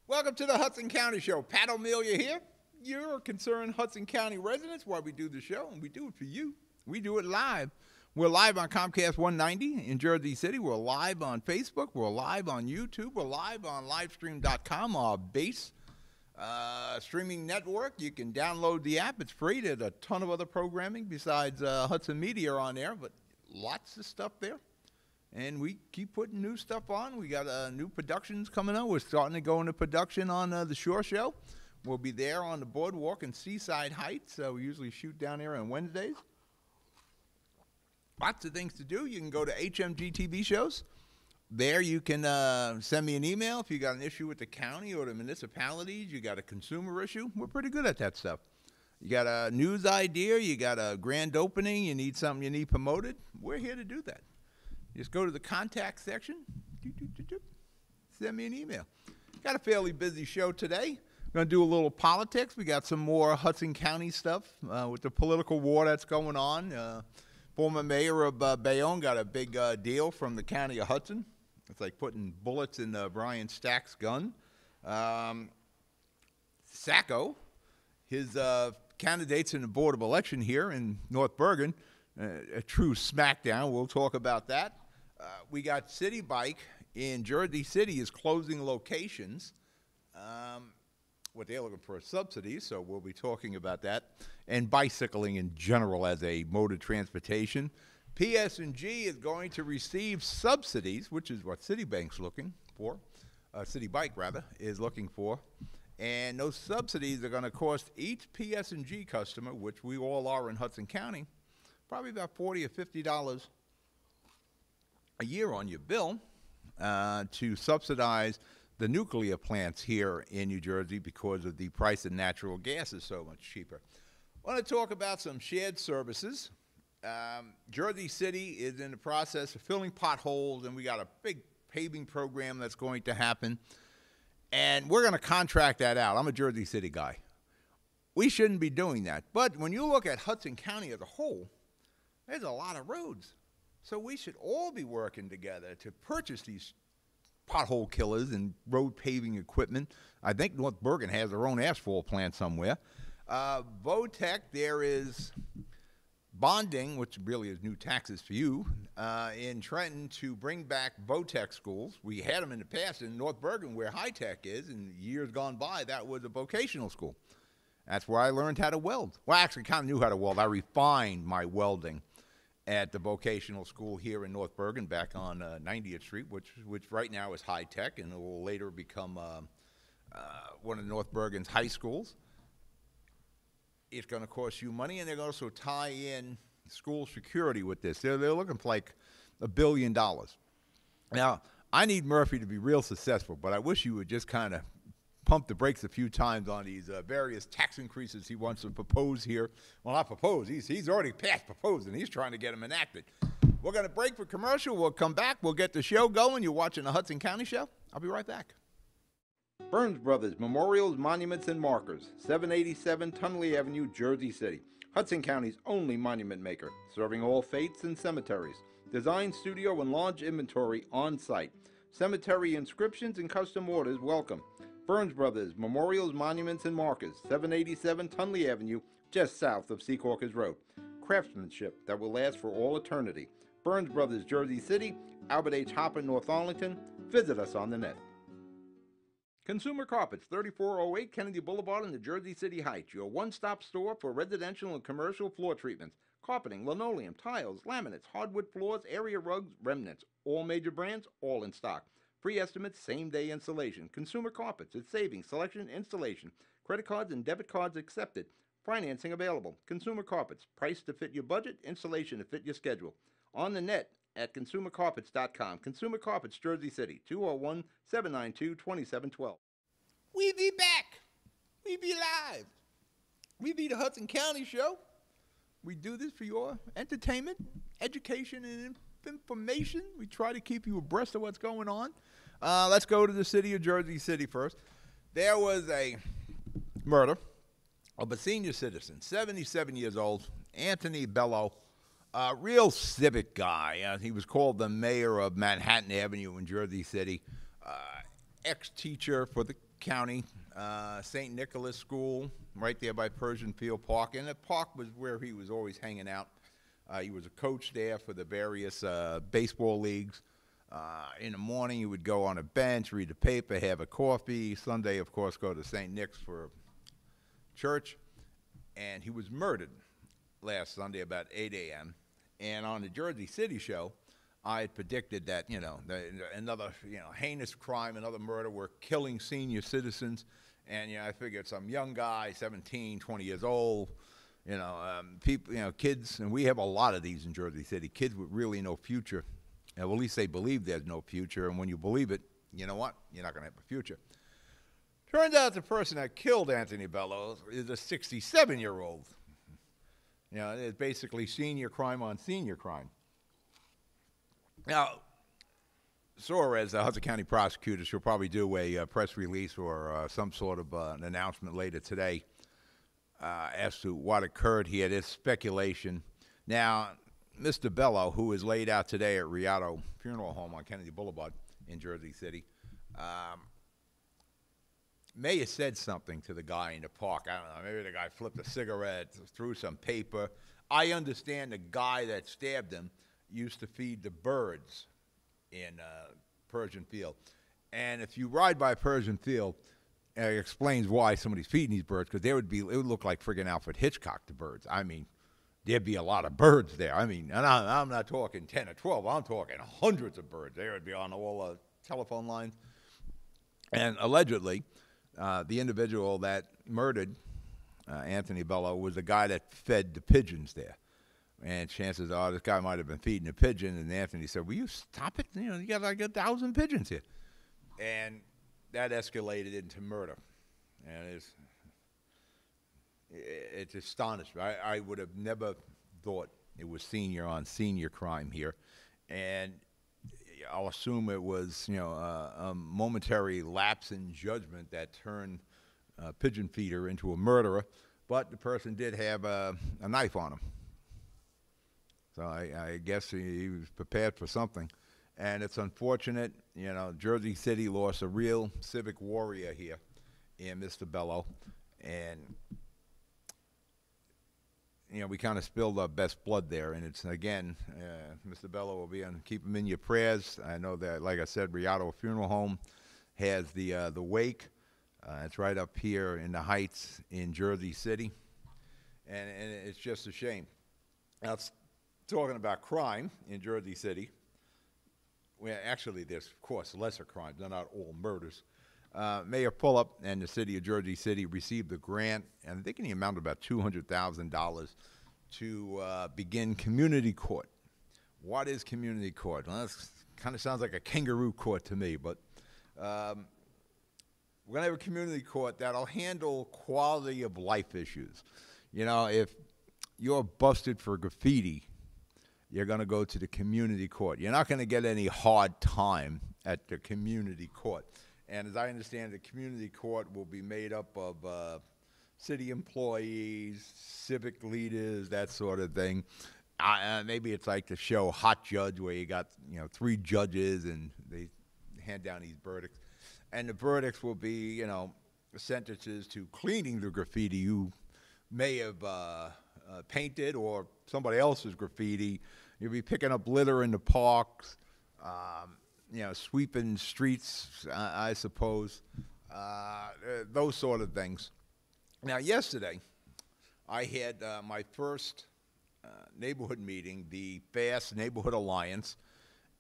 Welcome to the Hudson County Show. Pat O'Melia here. You're concerned Hudson County residents why we do the show, and we do it for you. We do it live. We're live on Comcast 190 in Jersey City. We're live on Facebook. We're live on YouTube. We're live on livestream.com, our base streaming network. You can download the app. It's free. There's a ton of other programming besides Hudson Media on there, but lots of stuff there. And we keep putting new stuff on. We got new productions coming on. We're starting to go into production on the Shore Show. We'll be there on the boardwalk in Seaside Heights. We usually shoot down there on Wednesdays. Lots of things to do. You can go to HMG TV shows. There you can send me an email if you got an issue with the county or the municipalities. You got a consumer issue. We're pretty good at that stuff. You got a news idea. You got a grand opening. You need something you need promoted. We're here to do that. Just go to the contact section, send me an email. Got a fairly busy show today. We're going to do a little politics. We got some more Hudson County stuff with the political war that's going on. Former mayor of Bayonne got a big deal from the county of Hudson. It's like putting bullets in Brian Stack's gun. Sacco, his candidates in the Board of Election here in North Bergen, a true smackdown. We'll talk about that. We got City Bike in Jersey City is closing locations. What they're looking for is subsidies, so we'll be talking about that. And bicycling in general as a mode of transportation. PS&G is going to receive subsidies, which is what Citibank's looking for. City Bike, rather, is looking for. And those subsidies are going to cost each PS&G customer, which we all are in Hudson County, probably about $40 or $50 a year on your bill to subsidize the nuclear plants here in New Jersey because of the price of natural gas is so much cheaper. I want to talk about some shared services. Jersey City is in the process of filling potholes, and we got a big paving program that's going to happen. And we're going to contract that out. I'm a Jersey City guy. We shouldn't be doing that. But when you look at Hudson County as a whole, there's a lot of roads. So we should all be working together to purchase these pothole killers and road paving equipment. I think North Bergen has their own asphalt plant somewhere. VOTEC, there is bonding, which really is new taxes for you, in Trenton to bring back VOTEC schools. We had them in the past in North Bergen where high tech is, and years gone by, that was a vocational school. That's where I learned how to weld. Well, I actually kind of knew how to weld. I refined my welding at the vocational school here in North Bergen back on 90th Street, which right now is high tech and it will later become one of North Bergen's high schools. It's going to cost you money, and they're going to also tie in school security with this. They're looking for like $1 billion. Now, I need Murphy to be real successful, but I wish you would just kind of pump the brakes a few times on these various tax increases he wants to propose here. Well, not propose. He's already passed proposing. He's trying to get them enacted. We're going to break for commercial. We'll come back. We'll get the show going. You're watching the Hudson County Show. I'll be right back. Burns Brothers Memorials, Monuments, and Markers, 787 Tunley Avenue, Jersey City. Hudson County's only monument maker, serving all faiths and cemeteries. Design, studio, and large inventory on site. Cemetery inscriptions and custom orders welcome. Burns Brothers Memorials, Monuments, and Markers, 787 Tunley Avenue, just south of Secaucus Road. Craftsmanship that will last for all eternity. Burns Brothers, Jersey City, Albert H. Hopper, North Arlington. Visit us on the net. Consumer Carpets, 3408 Kennedy Boulevard in the Jersey City Heights, your one-stop store for residential and commercial floor treatments, carpeting, linoleum, tiles, laminates, hardwood floors, area rugs, remnants, all major brands, all in stock. Free estimates, same-day installation. Consumer Carpets, it's savings, selection, installation. Credit cards and debit cards accepted. Financing available. Consumer Carpets, price to fit your budget, installation to fit your schedule. On the net at consumercarpets.com. Consumer Carpets, Jersey City, 201-792-2712. We be back. We be live. We be the Hudson County Show. We do this for your entertainment, education, and information. We try to keep you abreast of what's going on. Let's go to the city of Jersey City first. There was a murder of a senior citizen, 77 years old, Anthony Bello, a real civic guy. He was called the mayor of Manhattan Avenue in Jersey City, ex-teacher for the county, St. Nicholas School, right there by Persian Field Park. And the park was where he was always hanging out. He was a coach there for the various baseball leagues. In the morning, he would go on a bench, read the paper, have a coffee. Sunday, of course, go to St. Nick's for church. And he was murdered last Sunday about 8 a.m. And on the Jersey City show, I had predicted that, another, heinous crime, another murder. We're killing senior citizens. And, I figured some young guy, 17, 20 years old, people, kids, and we have a lot of these in Jersey City, kids with really no future. Well, at least they believe there's no future, and when you believe it, you know what? You're not going to have a future. Turns out the person that killed Anthony Bello is a 67-year-old. It's basically senior crime on senior crime. Now, as the Hudson County prosecutor, she'll probably do a press release or some sort of an announcement later today as to what occurred here. There's speculation. Now, Mr. Bello, who is laid out today at Rialto Funeral Home on Kennedy Boulevard in Jersey City, may have said something to the guy in the park. I don't know. Maybe the guy flipped a cigarette, threw some paper. I understand the guy that stabbed him used to feed the birds in Persian Field. And if you ride by Persian Field, it explains why somebody's feeding these birds, because it would look like friggin' Alfred Hitchcock, the birds. I mean, there'd be a lot of birds there. I mean, and I'm not talking 10 or 12. I'm talking hundreds of birds. They would be on all the telephone lines. And allegedly, the individual that murdered Anthony Bello was the guy that fed the pigeons there. And chances are this guy might have been feeding a pigeon, and Anthony said, will you stop it? You got like 1,000 pigeons here. And that escalated into murder. And it's astonishing. I would have never thought it was senior on senior crime here. And I'll assume it was, a momentary lapse in judgment that turned a pigeon feeder into a murderer. But the person did have a knife on him. So I guess he was prepared for something. And it's unfortunate, Jersey City lost a real civic warrior here in Mr. Bello. And, we kind of spilled our best blood there. And it's, again, Mr. Bello will keep him in your prayers. I know that, like I said, Rialto Funeral Home has the wake. It's right up here in the Heights in Jersey City. And it's just a shame. Now, talking about crime in Jersey City, well, actually, there's, of course, lesser crimes. They're not all murders. Mayor Fulop and the city of Jersey City received a grant, and I think in the amount of about $200,000 to begin community court. What is community court? Well, that kind of sounds like a kangaroo court to me, but we're going to have a community court that'll handle quality of life issues. If you're busted for graffiti, you're going to go to the community court. You're not going to get any hard time at the community court. And as I understand, the community court will be made up of city employees, civic leaders, that sort of thing. Maybe it's like the show Hot Judge, where you got 3 judges and they hand down these verdicts. And the verdicts will be, sentences to cleaning the graffiti you may have painted, or somebody else's graffiti. You'll be picking up litter in the parks, sweeping streets, I suppose, those sort of things. Now, yesterday, I had my first neighborhood meeting, the FAST Neighborhood Alliance,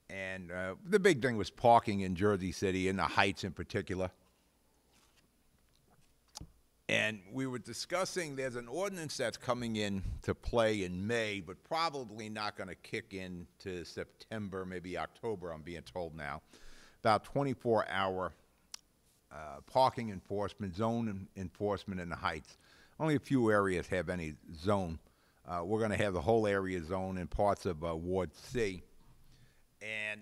and the big thing was parking in Jersey City, in the Heights in particular. And we were discussing, there's an ordinance that's coming in to play in May, but probably not going to kick in to September, maybe October, I'm being told now, about 24-hour parking enforcement, enforcement in the Heights. Only a few areas have any zone. We're going to have the whole area zone in parts of Ward C. And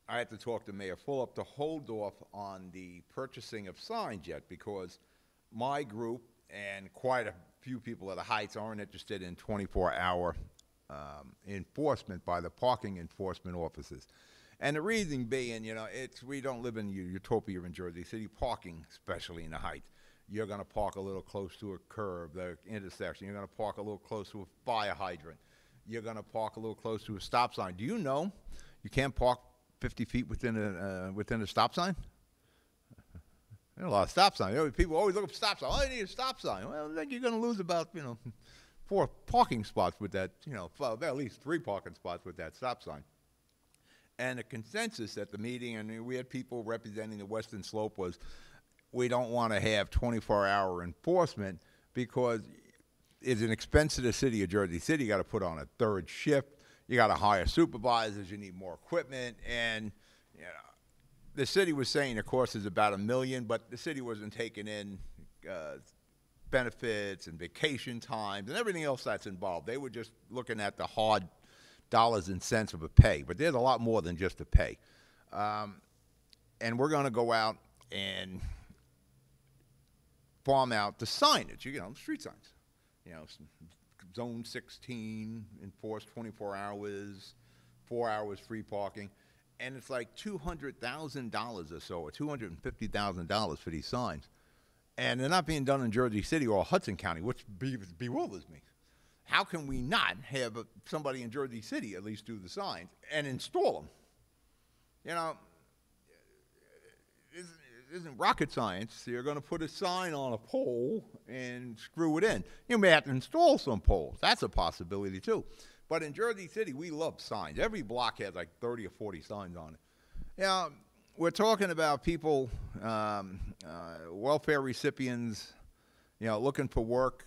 I had to talk to Mayor Fulop to hold off on the purchasing of signs yet, because my group and quite a few people at the Heights aren't interested in 24-hour enforcement by the parking enforcement officers. And the reason being, we don't live in utopia in Jersey City. Parking, especially in the Heights, you're going to park a little close to a curb, the intersection. You're going to park a little close to a fire hydrant. You're going to park a little close to a stop sign. Do you know you can't park 50 feet within a stop sign? There are a lot of stop signs. People always look for stop signs. Oh, you need a stop sign. Well, then you're going to lose about 4 parking spots with that. At least 3 parking spots with that stop sign. And the consensus at the meeting, and we had people representing the Western Slope, was we don't want to have 24-hour enforcement because it's an expense to the city of Jersey City. You got to put on a 3rd shift. You got to hire supervisors. You need more equipment, and the city was saying the cost is about $1 million, but the city wasn't taking in benefits and vacation times and everything else that's involved. They were just looking at the hard dollars and cents of a pay, but there's a lot more than just a pay. And we're going to go out and farm out the signage, street signs. Zone 16 enforced 24 hours, 4 hours free parking. And it's like $200,000 or so, or $250,000 for these signs. And they're not being done in Jersey City or Hudson County, which bewilders me. How can we not have somebody in Jersey City at least do the signs and install them? It isn't rocket science. You're going to put a sign on a pole and screw it in. You may have to install some poles. That's a possibility, too. But in Jersey City, we love signs. Every block has like 30 or 40 signs on it. We're talking about people, welfare recipients, looking for work.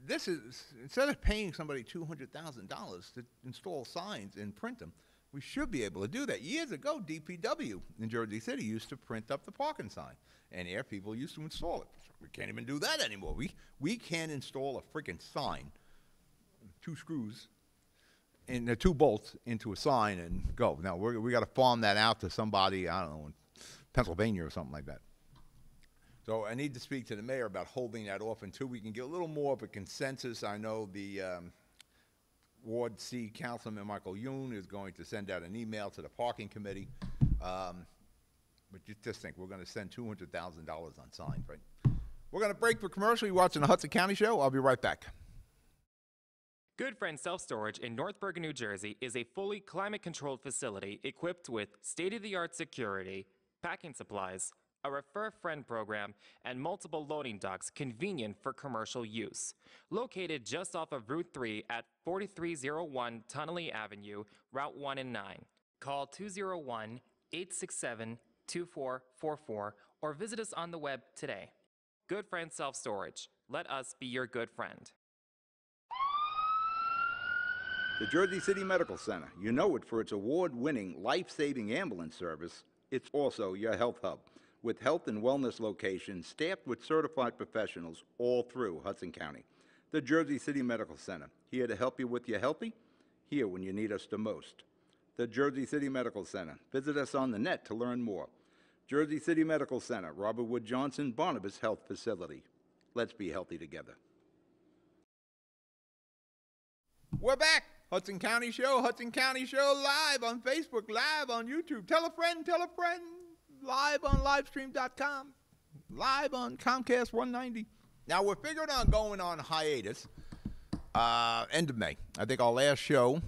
This is, instead of paying somebody $200,000 to install signs and print them, we should be able to do that. Years ago, DPW in Jersey City used to print up the parking sign, and there people used to install it. We can't even do that anymore. We can't install a freaking sign, 2 screws, and 2 bolts into a sign and go. Now, we got to farm that out to somebody, I don't know, in Pennsylvania or something like that. So I need to speak to the mayor about holding that off until we can get a little more of a consensus. I know the Ward C Councilman Michael Yoon is going to send out an email to the parking committee. But you just think we're going to send $200,000 on signs, right? We're going to break for commercial. You're watching the Hudson County Show. I'll be right back. Good Friend Self-Storage in North Bergen, New Jersey is a fully climate-controlled facility equipped with state-of-the-art security, packing supplies, a Refer Friend program, and multiple loading docks convenient for commercial use. Located just off of Route 3 at 4301 Tunnelly Avenue, Route 1 and 9. Call 201-867-2444 or visit us on the web today. Good Friend Self-Storage. Let us be your good friend. The Jersey City Medical Center. You know it for its award-winning life-saving ambulance service. It's also your health hub, with health and wellness locations staffed with certified professionals all through Hudson County. The Jersey City Medical Center, here to help you with your healthy, here when you need us the most. The Jersey City Medical Center. Visit us on the net to learn more. Jersey City Medical Center, Robert Wood Johnson, Barnabas Health Facility. Let's be healthy together. We're back. Hudson County Show live on Facebook, live on YouTube. Tell a friend, live on livestream.com, live on Comcast 190. Now, we're figuring on going on hiatus end of May. I think our last show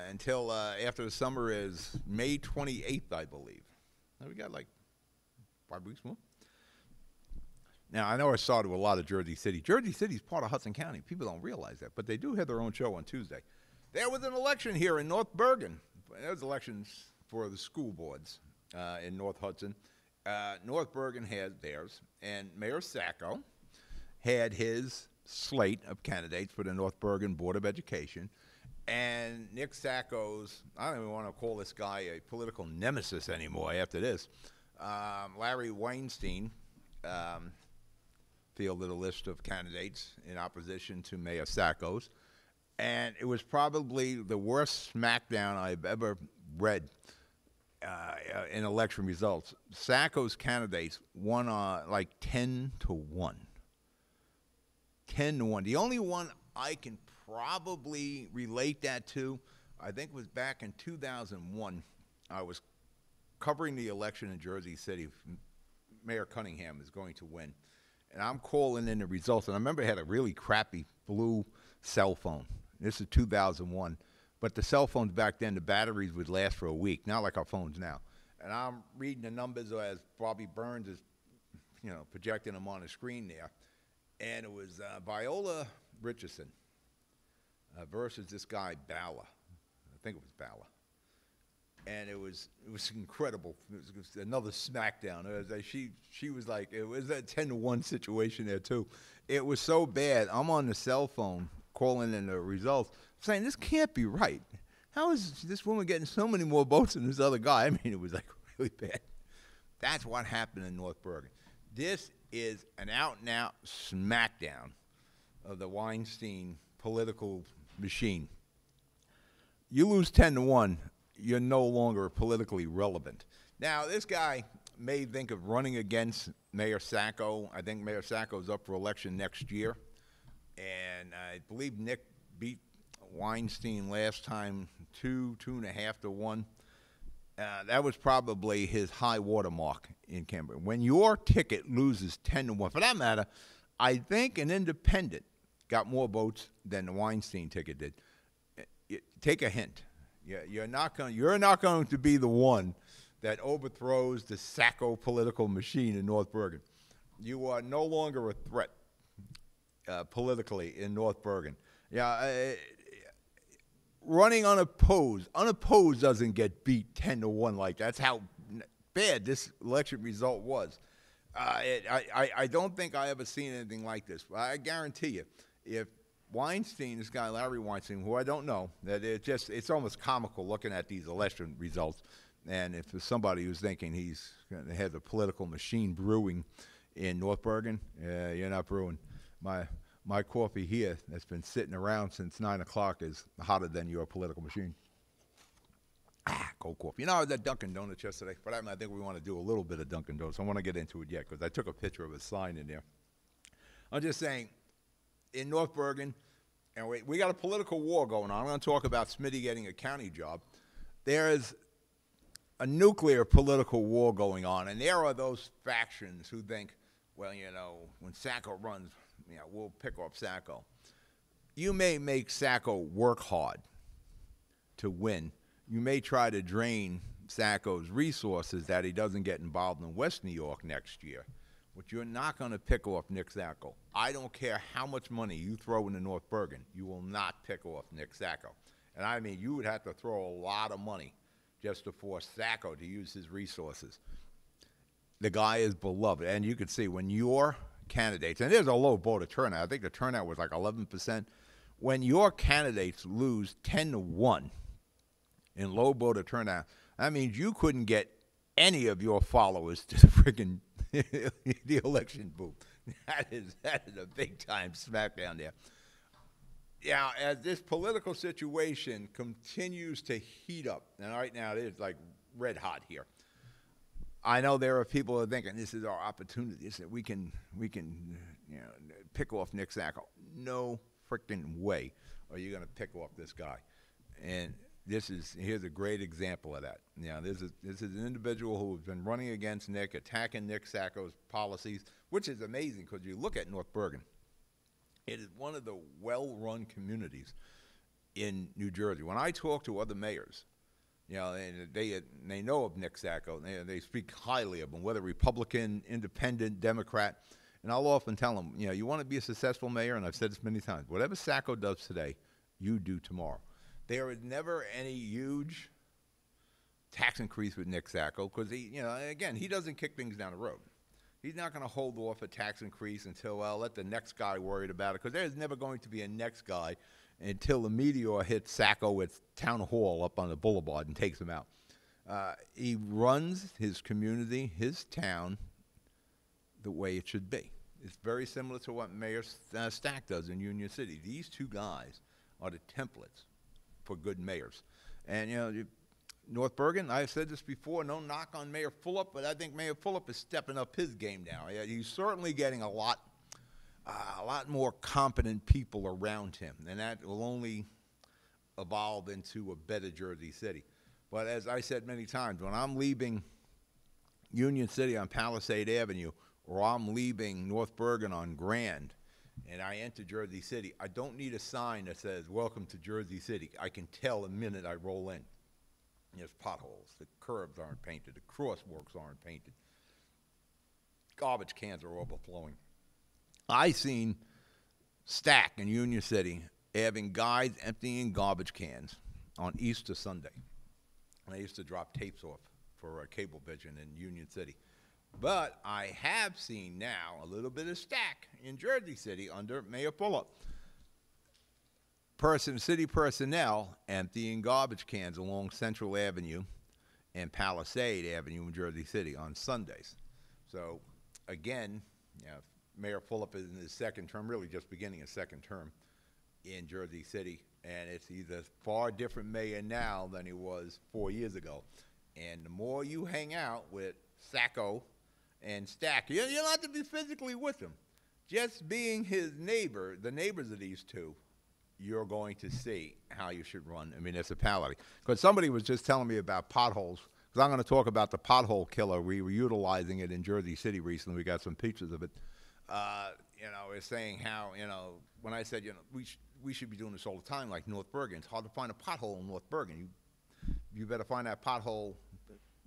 until after the summer is May 28th, I believe. Now, we got like 5 weeks more. Now, I know I started with a lot of Jersey City. Jersey City is part of Hudson County. People don't realize that, but they do have their own show on Tuesday. There was an election here in North Bergen. There was elections for the school boards in North Hudson. North Bergen had theirs, and Mayor Sacco had his slate of candidates for the North Bergen Board of Education. And Nick Sacco's, I don't even want to call this guy a political nemesis anymore after this, Larry Weinstein, um, fielded a list of candidates in opposition to Mayor Sackos, and it was probably the worst smackdown I've ever read in election results. Sacco's candidates won like 10-1. 10-1. The only one I can probably relate that to, I think, was back in 2001. I was covering the election in Jersey City. Mayor Cunningham is going to win. And I'm calling in the results. And I remember I had a really crappy blue cell phone. This is 2001. But the cell phones back then, the batteries would last for a week, not like our phones now. And I'm reading the numbers as Bobby Burns is, projecting them on the screen there. And it was Viola Richardson versus this guy, Bala. I think it was Bala. And it was incredible. It was another smackdown. She was like, it was a 10-1 situation there too. It was so bad. I'm on the cell phone calling in the results, saying this can't be right. How is this woman getting so many more votes than this other guy? I mean, it was like really bad. That's what happened in North Bergen. This is an out-and-out smackdown of the Weinstein political machine. You lose 10-1. You're no longer politically relevant. Now, this guy may think of running against Mayor Sacco. I think Mayor Sacco is up for election next year. And I believe Nick beat Weinstein last time 2.5-1. That was probably his high water mark in Canberra. When your ticket loses 10-1, for that matter, I think an independent got more votes than the Weinstein ticket did. Take a hint. You're not going to be the one that overthrows the Sacco political machine in North Bergen. You are no longer a threat politically in North Bergen. Running unopposed doesn't get beat 10-1 like that. That's how bad this election result was. I don't think I ever seen anything like this. I guarantee you, if Weinstein, this guy Larry Weinstein, who I don't know, that it's almost comical looking at these election results. And if there's somebody who's thinking he's going to have a political machine brewing in North Bergen, you're not brewing. My coffee here that's been sitting around since 9 o'clock is hotter than your political machine. Cold coffee. I was at Dunkin' Donuts yesterday, but I think we want to do a little bit of Dunkin' Donuts. I want to get into it yet because I took a picture of a sign in there. I'm just saying, in North Bergen, and we got a political war going on. I'm going to talk about Smitty getting a county job. There is a nuclear political war going on, and there are those factions who think, well, when Sacco runs, we'll pick off Sacco. You may make Sacco work hard to win. You may try to drain Sacco's resources that he doesn't get involved in West New York next year. But you're not going to pick off Nick Sacco. I don't care how much money you throw into North Bergen. You will not pick off Nick Sacco. And I mean, you would have to throw a lot of money just to force Sacco to use his resources. The guy is beloved. And you can see when your candidates, and there's a low voter turnout. I think the turnout was like 11%. When your candidates lose 10-1 in low voter turnout, that means you couldn't get any of your followers to the friggin' the election booth. That is a big time smackdown there. Yeah, as this political situation continues to heat up, and right now it is like red hot here. I know there are people who are thinking this is our opportunity. That we can pick off Nick Sacco. No freaking way are you going to pick off this guy. And here's a great example of that. This is an individual who has been running against Nick, attacking Nick Sacco's policies, which is amazing because you look at North Bergen. It is one of the well-run communities in New Jersey. When I talk to other mayors, they know of Nick Sacco. They speak highly of him, whether Republican, Independent, Democrat. And I'll often tell them, you want to be a successful mayor, and I've said this many times, whatever Sacco does today, you do tomorrow. There is never any huge tax increase with Nick Sacco because he doesn't kick things down the road. He's not going to hold off a tax increase until, let the next guy worry about it, because there's never going to be a next guy until the meteor hits Sacco at Town Hall up on the boulevard and takes him out. He runs his community, his town, the way it should be. It's very similar to what Mayor Stack does in Union City. These two guys are the templates for good mayors. And, North Bergen, I've said this before, no knock on Mayor Fulop, but I think Mayor Fulop is stepping up his game now. Yeah, he's certainly getting a lot more competent people around him, and that will only evolve into a better Jersey City. But as I said many times, when I'm leaving Union City on Palisade Avenue, or I'm leaving North Bergen on Grand, and I enter Jersey City, I don't need a sign that says, "Welcome to Jersey City." I can tell the minute I roll in. There's potholes, the curbs aren't painted, the crosswalks aren't painted, garbage cans are overflowing. I seen Stack in Union City having guys emptying garbage cans on Easter Sunday. And I used to drop tapes off for Cablevision in Union City. But I have seen now a little bit of Stack in Jersey City under Mayor Fulop. City personnel emptying garbage cans along Central Avenue and Palisade Avenue in Jersey City on Sundays. So, again, Mayor Fulop is in his second term, really just beginning his second term in Jersey City, and he's a far different mayor now than he was 4 years ago. And the more you hang out with Sacco and Stack, you don't have to be physically with him. Just being his neighbor, the neighbors of these two, you're going to see how you should run a municipality. Because somebody was just telling me about potholes, because I'm going to talk about the pothole killer. We were utilizing it in Jersey City recently. We got some pictures of it. It's saying how, when I said, we should be doing this all the time, like North Bergen. It's hard to find a pothole in North Bergen. You better find that pothole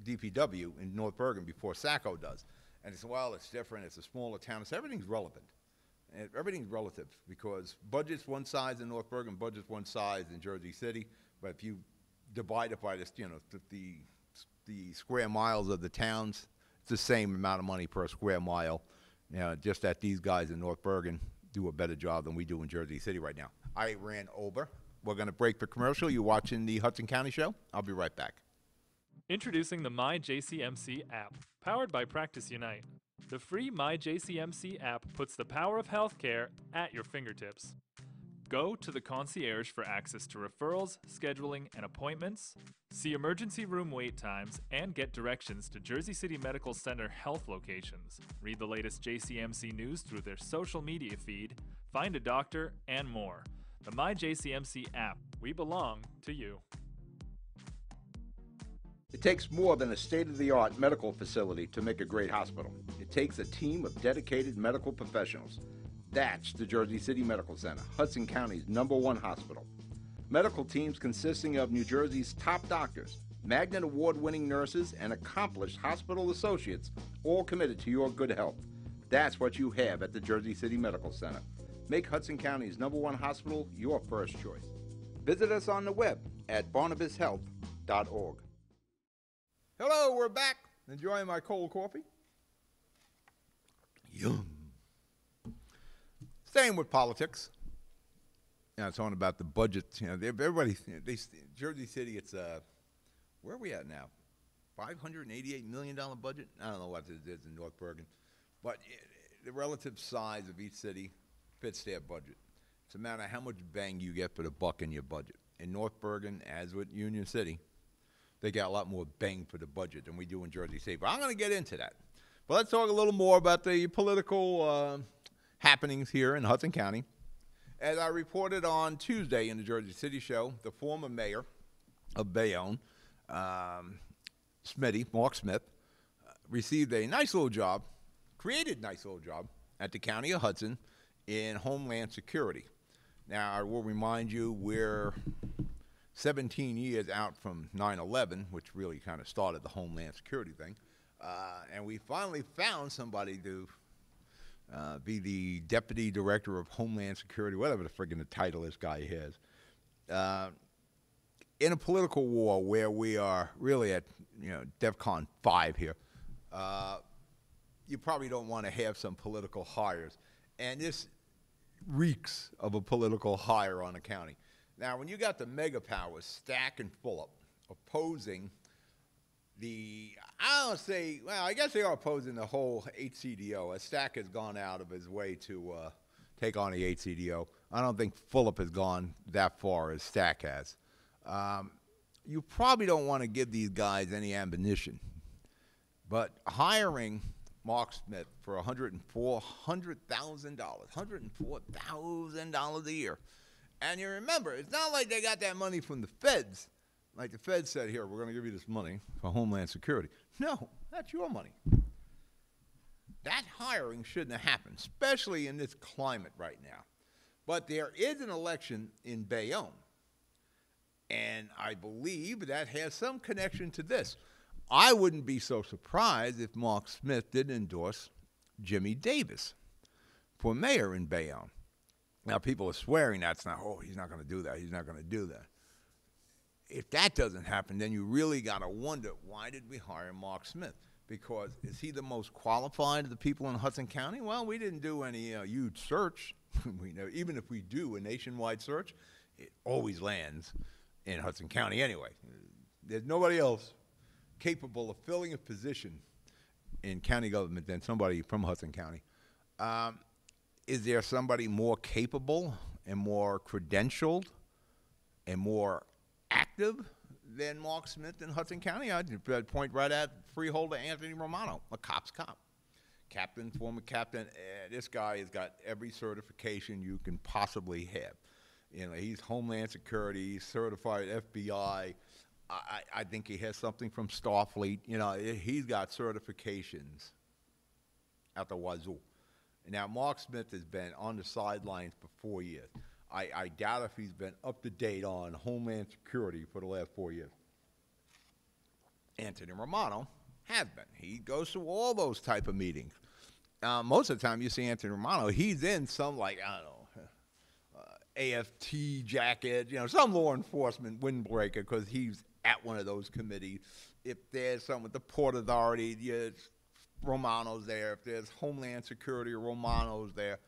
DPW in North Bergen before Sacco does. And he said, well, it's different. It's a smaller town. So everything's relevant. And everything's relative because budget's one size in North Bergen, budget's one size in Jersey City. But if you divide it by this, the square miles of the towns, it's the same amount of money per square mile. Just that these guys in North Bergen do a better job than we do in Jersey City right now. I ran over. We're going to break for commercial. You watching the Hudson County Show? I'll be right back. Introducing the MyJCMC app, powered by Practice Unite. The free MyJCMC app puts the power of healthcare at your fingertips. Go to the concierge for access to referrals, scheduling, and appointments, see emergency room wait times, and get directions to Jersey City Medical Center health locations. Read the latest JCMC news through their social media feed, find a doctor, and more. The MyJCMC app. We belong to you. It takes more than a state-of-the-art medical facility to make a great hospital. It takes a team of dedicated medical professionals. That's the Jersey City Medical Center, Hudson County's #1 hospital. Medical teams consisting of New Jersey's top doctors, Magnet Award-winning nurses, and accomplished hospital associates, all committed to your good health. That's what you have at the Jersey City Medical Center. Make Hudson County's #1 hospital your first choice. Visit us on the web at barnabashealth.org. Hello, we're back. Enjoying my cold coffee. Yum. Staying with politics. Talking about the budget. Everybody, Jersey City, it's, where are we at now? $588 million budget? I don't know what it is in North Bergen. But the relative size of each city fits their budget. It's a matter of how much bang you get for the buck in your budget. In North Bergen, as with Union City, they got a lot more bang for the budget than we do in Jersey City. But I'm going to get into that. But let's talk a little more about the political happenings here in Hudson County. As I reported on Tuesday in the Jersey City Show, the former mayor of Bayonne, Mark Smith, received a nice little job, created a nice little job at the County of Hudson in Homeland Security. Now, I will remind you, we're 17 years out from 9/11, which really kind of started the Homeland Security thing, and we finally found somebody to be the Deputy Director of Homeland Security, whatever the friggin' title this guy has, in a political war where we are really at DEFCON 5 here. You probably don't want to have some political hires, and this reeks of a political hire on the county. Now, when you got the mega powers, Stack and Fulop, opposing I don't say, well, I guess they are opposing the whole HCDO. Stack has gone out of his way to take on the HCDO. I don't think Fulop has gone that far as Stack has. You probably don't want to give these guys any ammunition. But hiring Mark Smith for $104,000 a year. And you remember, it's not like they got that money from the feds. Like the feds said, here, we're going to give you this money for Homeland Security. No, that's your money. That hiring shouldn't have happened, especially in this climate right now. But there is an election in Bayonne. And I believe that has some connection to this. I wouldn't be so surprised if Mark Smith did endorse Jimmy Davis for mayor in Bayonne. Now, people are swearing that's not, oh, he's not going to do that. He's not going to do that. If that doesn't happen, then you really got to wonder, why did we hire Mark Smith? Because is he the most qualified of the people in Hudson County? Well, we didn't do any huge search. Even if we do a nationwide search, it always lands in Hudson County anyway. There's nobody else capable of filling a position in county government than somebody from Hudson County. Is there somebody more capable and more credentialed and more active than Mark Smith in Hudson County? I'd point right at freeholder Anthony Romano, a cop's cop. Captain, former captain. This guy has got every certification you can possibly have. You know, he's Homeland Security, he's certified FBI. I think he has something from Starfleet. You know, he's got certifications at the wazoo. Now, Mark Smith has been on the sidelines for 4 years. I doubt if he's been up to date on Homeland Security for the last 4 years. Anthony Romano has been. He goes to all those type of meetings. Most of the time you see Anthony Romano, he's in some, like, I don't know, AFT jacket, you know, some law enforcement windbreaker, because he's at one of those committees. If there's something with the Port Authority, Romano's there. If there's Homeland Security, Romano's there.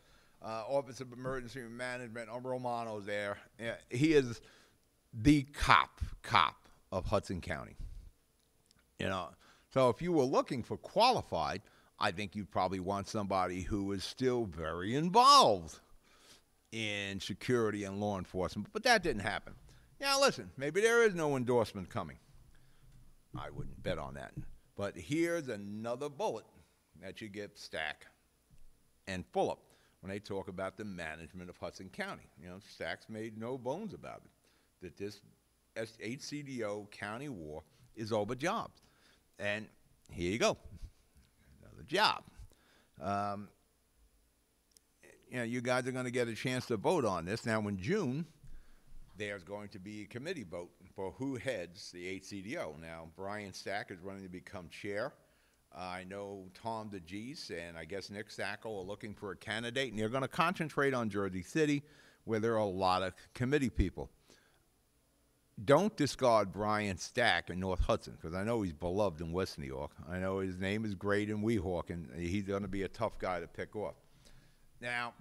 Office of Emergency Management, Romano's there. He is the cop of Hudson County. You know, so if you were looking for qualified, I think you'd probably want somebody who is still very involved in security and law enforcement. But that didn't happen. Now, listen, maybe there is no endorsement coming. I wouldn't bet on that. But here's another bullet that you get Stack and Fulop when they talk about the management of Hudson County. You know, Stack's made no bones about it, that this HCDO county war is over jobs. And here you go, another job. You know, you guys are going to get a chance to vote on this. Now, in June, there's going to be a committee vote for who heads the HCDO. Now, Brian Stack is running to become chair. I know Tom DeGeese and I guess Nick Sacco are looking for a candidate, and they're going to concentrate on Jersey City, where there are a lot of committee people. Don't discard Brian Stack in North Hudson, because I know he's beloved in West New York. I know his name is great in Weehawken, and he's going to be a tough guy to pick off. Now,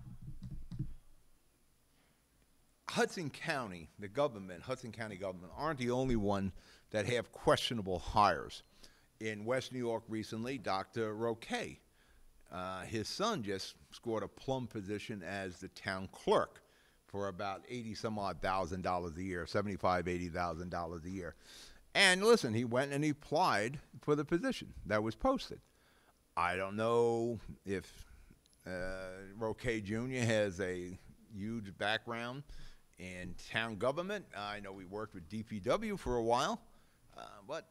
Hudson County, the government, Hudson County government, aren't the only one that have questionable hires. In West New York recently, Dr. Roque, his son just scored a plum position as the town clerk for about $80-some-odd thousand a year, $75,000, $80,000 a year. And listen, he went and he applied for the position that was posted. I don't know if Roque Jr. has a huge background in town government. I know we worked with DPW for a while, but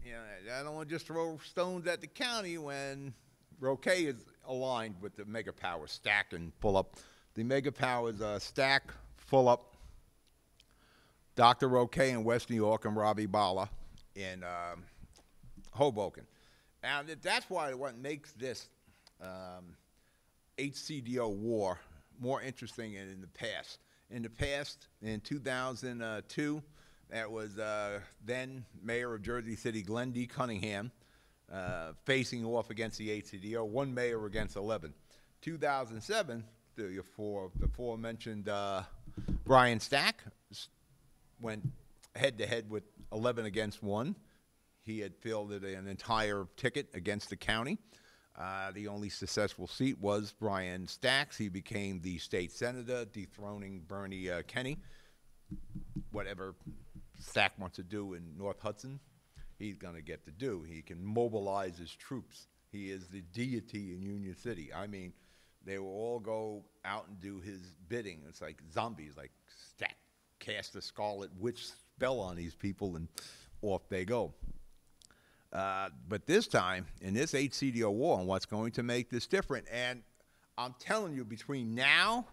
you know, I don't want to just throw stones at the county when Roque is aligned with the mega powers, Stack and Fulop. The mega powers Stack, Fulop, Dr. Roque in West New York, and Robbie Bala in Hoboken. And that's why what makes this HCDO war more interesting than in the past. In the past, in 2002, that was then Mayor of Jersey City, Glenn D. Cunningham, facing off against the HCDO, one mayor against 11. 2007, the aforementioned Brian Stack went head-to-head with 11 against 1. He had fielded an entire ticket against the county. The only successful seat was Brian Stacks. He became the state senator, dethroning Bernie Kenny. Whatever Stack wants to do in North Hudson, he's going to get to do. He can mobilize his troops. He is the deity in Union City. I mean, they will all go out and do his bidding. It's like zombies, like Stack cast a scarlet witch spell on these people, and off they go. But this time, in this 8-CDO war, and what's going to make this different, and I'm telling you, between now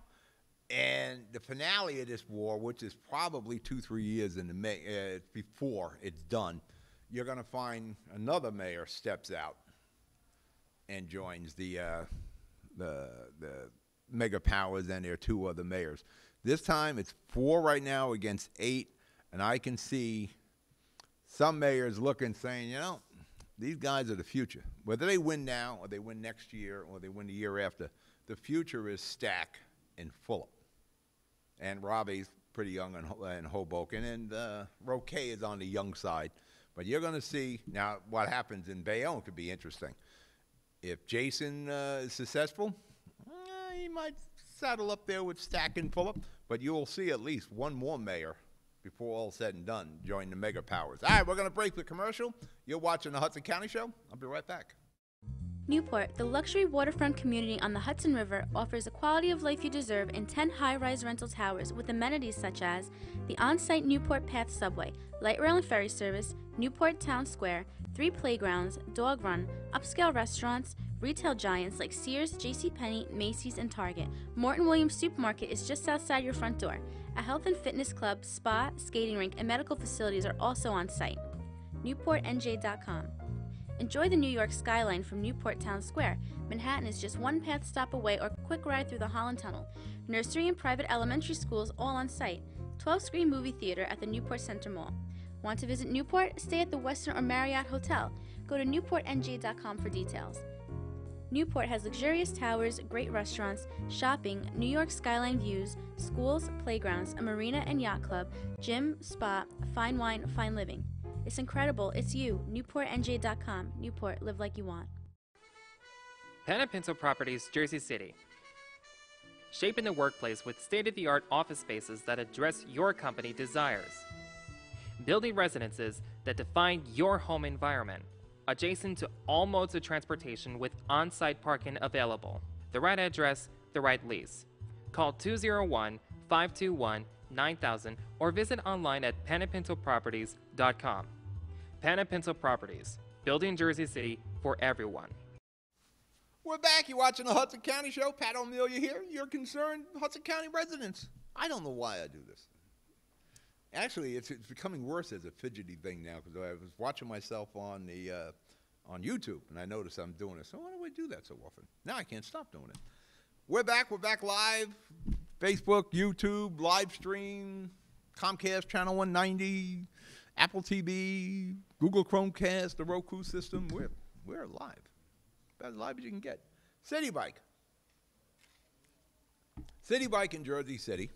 and the finale of this war, which is probably 2-3 years in the before it's done, you're going to find another mayor steps out and joins the mega powers and their 2 other mayors. This time, it's 4 right now against 8, and I can see some mayors looking, saying, you know, these guys are the future. Whether they win now, or they win next year, or they win the year after, the future is Stack and Fulop. And Robbie's pretty young in Hoboken, and Roquet is on the young side. But you're going to see, now, what happens in Bayonne could be interesting. If Jason is successful, he might saddle up there with Stack and Fulop, but you will see at least one more mayor before all said and done join the mega powers. All right, we're going to break the commercial. You're watching the Hudson County Show. I'll be right back. Newport, the luxury waterfront community on the Hudson River, offers the quality of life you deserve in 10 high-rise rental towers with amenities such as the on-site Newport Path subway, light rail and ferry service, Newport Town Square, 3 playgrounds, dog run, upscale restaurants, retail giants like Sears, JCPenney, Macy's, and Target. Morton Williams Supermarket is just outside your front door. A health and fitness club, spa, skating rink, and medical facilities are also on site. NewportNJ.com. Enjoy the New York skyline from Newport Town Square. Manhattan is just 1 path stop away or quick ride through the Holland Tunnel. Nursery and private elementary schools all on site. 12-screen movie theater at the Newport Center Mall. Want to visit Newport? Stay at the Westin or Marriott Hotel. Go to NewportNJ.com for details. Newport has luxurious towers, great restaurants, shopping, New York skyline views, schools, playgrounds, a marina and yacht club, gym, spa, fine wine, fine living. It's incredible. It's you. NewportNJ.com. Newport, live like you want. Pinto Properties, Jersey City. Shaping the workplace with state-of-the-art office spaces that address your company desires. Building residences that define your home environment. Adjacent to all modes of transportation with on-site parking available. The right address, the right lease. Call 201-521-9000 or visit online at panapintoproperties.com. Panapinto Properties, building Jersey City for everyone. We're back. You're watching the Hudson County Show. Pat O'Melia here. You're concerned Hudson County residents. I don't know why I do this. Actually, it's becoming worse as a fidgety thing now, because I was watching myself on YouTube, and I noticed I'm doing it. So why do I do that so often? Now I can't stop doing it. We're back live. Facebook, YouTube, live stream, Comcast Channel 190, Apple TV, Google Chromecast, the Roku system. We're live. About as live as you can get. City Bike. City Bike in Jersey City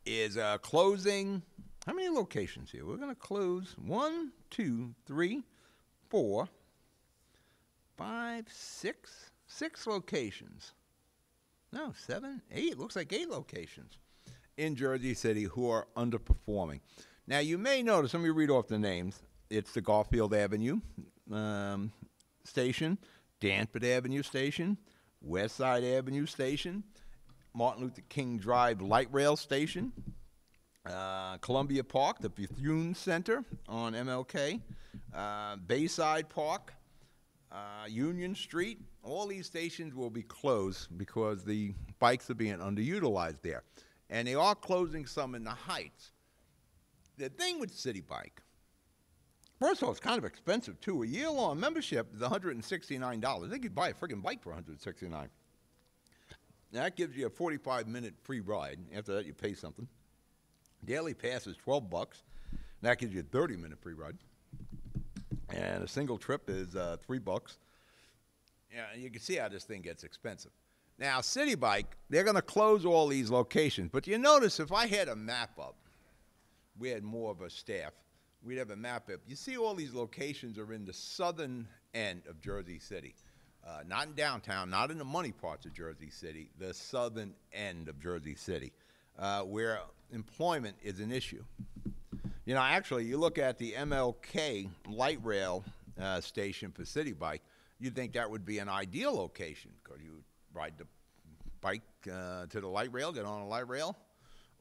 is closing. How many locations here? We're going to close 1, 2, 3, 4, 5, 6 locations. No, 7, 8. Looks like 8 locations in Jersey City who are underperforming. Now, you may notice, let me read off the names. It's the Garfield Avenue station, Danford Avenue station, West Side Avenue station, Martin Luther King Drive Light Rail station, Columbia Park, the Bethune Center on MLK, Bayside Park, Union Street. All these stations will be closed because the bikes are being underutilized there. And they are closing some in the Heights. The thing with City Bike, first of all, it's kind of expensive, too. A year-long membership is $169. They could buy a freaking bike for $169. That gives you a 45-minute free ride. After that, you pay something. Daily pass is $12. That gives you a 30-minute free ride. And a single trip is $3. Yeah, you can see how this thing gets expensive. Now, City Bike, they're going to close all these locations. But you notice if I had a map up, we had more of a staff, we'd have a map up. You see all these locations are in the southern end of Jersey City. Not in downtown, not in the money parts of Jersey City, the southern end of Jersey City, where employment is an issue. You know, actually, you look at the MLK light rail station for City Bike, you'd think that would be an ideal location because you ride the bike to the light rail, get on a light rail.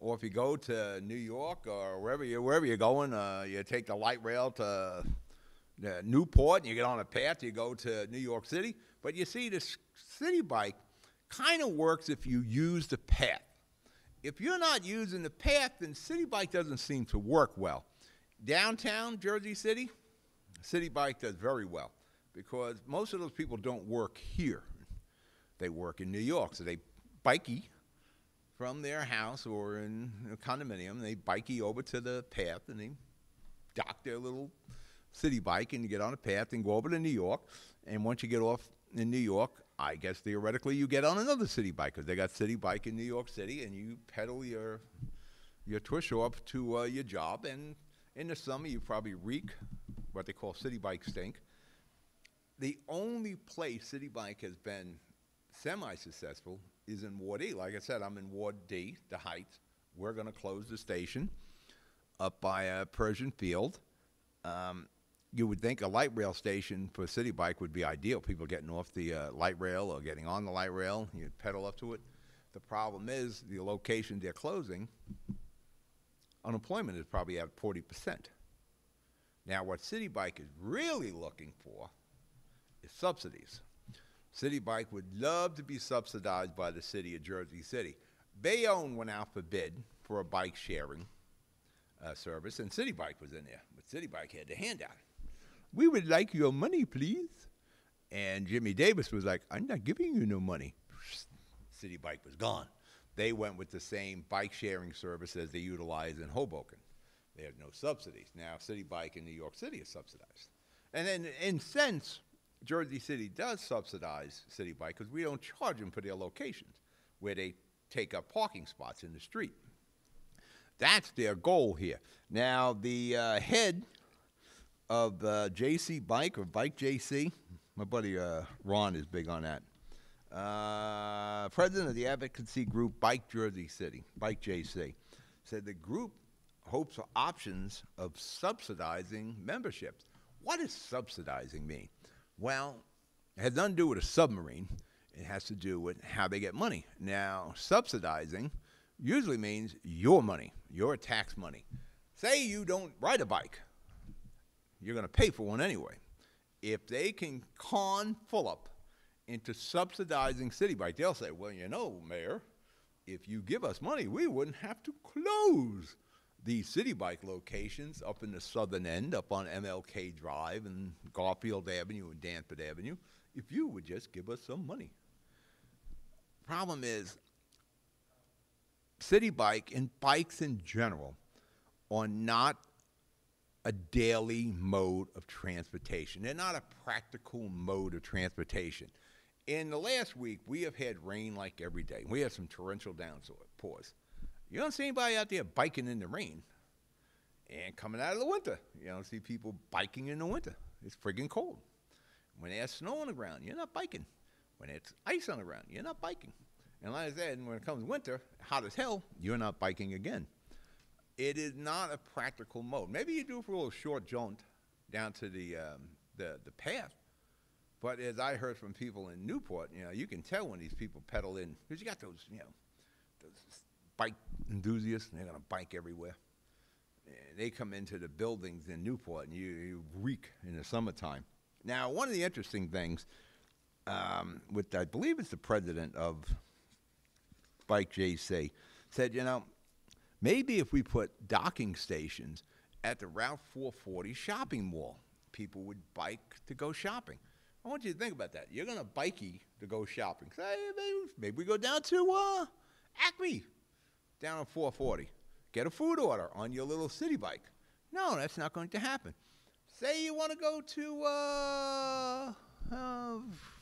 Or if you go to New York or wherever you're going, you take the light rail to Newport and you get on a path, you go to New York City. But you see, this City Bike kind of works if you use the path. If you're not using the path, then City Bike doesn't seem to work well. Downtown Jersey City, City Bike does very well because most of those people don't work here. They work in New York, so they bikey from their house or in a condominium. They bikey over to the path and they dock their little City Bike and you get on a path and go over to New York. And once you get off in New York, I guess theoretically you get on another City Bike because they got City Bike in New York City, and you pedal your tush off to your job. And in the summer, you probably reek what they call City Bike stink. The only place City Bike has been semi-successful is in Ward E. Like I said, I'm in Ward D, the Heights. We're going to close the station up by Persian Field. You would think a light rail station for City Bike would be ideal. People getting off the light rail or getting on the light rail, you pedal up to it. The problem is the location they're closing, unemployment is probably at 40%. Now, what City Bike is really looking for is subsidies. City Bike would love to be subsidized by the city of Jersey City. Bayonne went out for bid for a bike sharing service, and City Bike was in there. But City Bike had the handout. We would like your money, please. And Jimmy Davis was like, I'm not giving you no money. City Bike was gone. They went with the same bike sharing service as they utilize in Hoboken. They had no subsidies. Now, City Bike in New York City is subsidized. And then, in sense, Jersey City does subsidize City Bike because we don't charge them for their locations where they take up parking spots in the street. That's their goal here. Now, the head of JC Bike or Bike JC, my buddy Ron is big on that. President of the advocacy group Bike Jersey City, Bike JC, said the group hopes for options of subsidizing memberships. What does subsidizing mean? Well, it has nothing to do with a submarine. It has to do with how they get money. Now, subsidizing usually means your money, your tax money. Say you don't ride a bike. You're going to pay for one anyway. If they can con Fulop into subsidizing City Bike, they'll say, well, you know, Mayor, if you give us money, we wouldn't have to close these City Bike locations up in the southern end, up on MLK Drive and Garfield Avenue and Danford Avenue, if you would just give us some money. Problem is, City Bike and bikes in general are not a daily mode of transportation. They're not a practical mode of transportation. In the last week, we have had rain like every day. We had some torrential downpours. You don't see anybody out there biking in the rain. And coming out of the winter, you don't see people biking in the winter. It's friggin' cold. When there's snow on the ground, you're not biking. When it's ice on the ground, you're not biking. And like I said, when it comes winter, hot as hell, you're not biking again. It is not a practical mode. Maybe you do for a little short jaunt down to the path. But as I heard from people in Newport, you know, you can tell when these people pedal in, because you got those, you know, those bike enthusiasts, and they're going to bike everywhere. And they come into the buildings in Newport, and you reek in the summertime. Now, one of the interesting things, with I believe it's the president of Bike JC, said, you know, maybe if we put docking stations at the Route 440 shopping mall, people would bike to go shopping. I want you to think about that. You're going to bikey to go shopping. Say, maybe we go down to Acme, down on 440. Get a food order on your little City Bike. No, that's not going to happen. Say you want to go to,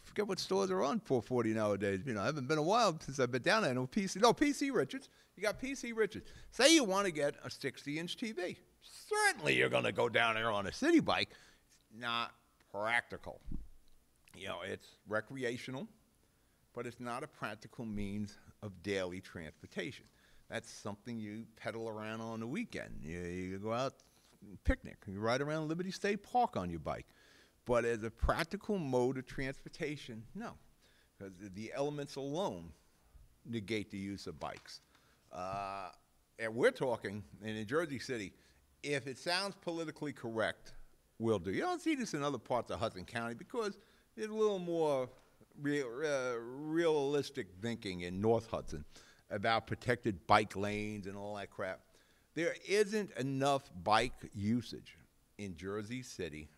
forget what stores are on 440 nowadays. You know, I haven't been a while since I've been down there. PC Richards. You got PC Richards. Say you want to get a 60-inch TV. certainly you're going to go down there on a city bike. It's not practical. You know, it's recreational, but it's not a practical means of daily transportation. That's something you pedal around on the weekend. You go out, picnic, you ride around Liberty State Park on your bike. But as a practical mode of transportation, no, because the elements alone negate the use of bikes. And we're talking, in Jersey City, if it sounds politically correct, we'll do. You don't see this in other parts of Hudson County because there's a little more realistic thinking in North Hudson about protected bike lanes and all that crap. There isn't enough bike usage in Jersey City